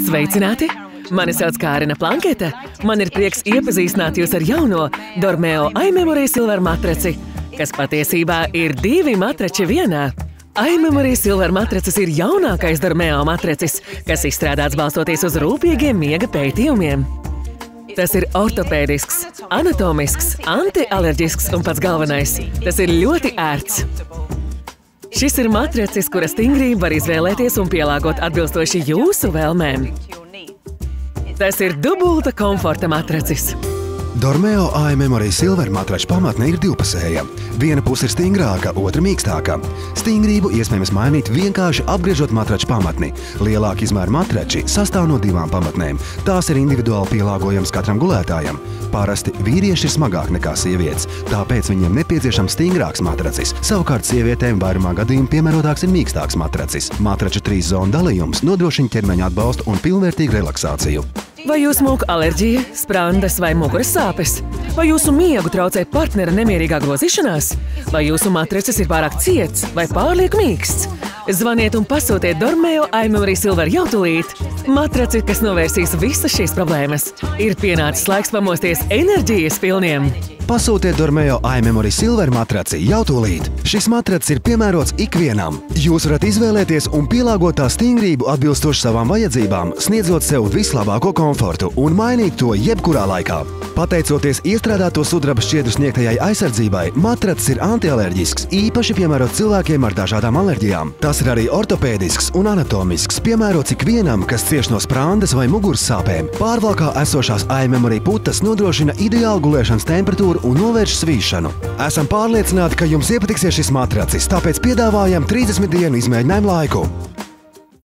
Sveicināti! Mani sauc Kārina Plankete. Man ir prieks iepazīstināt jūs ar jauno Dormeo iMemory Silver matraci, kas patiesībā ir divi matrači vienā. iMemory Silver matracis ir jaunākais Dormeo matracis, kas izstrādāts balstoties uz rūpīgiem miega pētījumiem. Tas ir ortopēdisks, anatomisks, antialerģisks un pats galvenais – tas ir ļoti ērts. Šis ir matracis, kura stingrību var izvēlēties un pielāgot atbilstoši jūsu vēlmēm. Tas ir dubulta komforta matracis. Dormeo iMemory Silver matraču pamatne ir divpusēja. Viena puse ir stingrāka, otra mīkstāka. Stingrību iespējams mainīt vienkārši apgriežot matraču pamatni. Lielāka izmēra matrači sastāv no divām pamatnēm. Tās ir individuāli pielāgojams katram gulētājam. Parasti vīrieši ir smagāk nekā sievietes, tāpēc viņiem nepieciešams stingrāks matracis. Savukārt sievietēm vairumā gadījumu piemērotāks ir mīkstāks matracis. Matraču 3 zonu dalījums nodrošina ķermeņa atbalstu un pilnvērtīgu relaksāciju. Vai jūs mūk alerģija, sprandas vai muguras sāpes? Vai jūsu miegu traucē partnera nemierīgā grozīšanās? Vai jūsu matracis ir pārāk ciets vai pārlieku mīksts? Zvaniet un pasūtiet Dormeo iMemory Silver jau tūlīt. Matraci, kas novērsīs visas šīs problēmas. Ir pienācis laiks pamosties enerģijas pilniem. Pasūtiet Dormeo iMemory Silver matraci jau tūlīt. Šis matracis ir piemērots ikvienam. Jūs varat izvēlēties un pielāgot tā stingrību atbilstoši savām vajadzībām, sniedzot sev vislabāko komfortu un mainīt to jebkurā laikā. Pateicoties iestrādāto sudraba šķiedru sniegtajai aizsardzībai, matracis ir antialerģisks, īpaši piemērots cilvēkiem ar dažādām alerģijām. Tas ir arī ortopēdisks un anatomisks, piemērots ikvienam, kas cieš no sprandas vai muguras sāpēm. Pārvalkā esošās iMemory putas nodrošina ideālu gulēšanas temperatūru un novērš svīšanu. Esam pārliecināti, ka jums iepatiksies šis matracis, tāpēc piedāvājam 30 dienu izmēģinājumu laiku.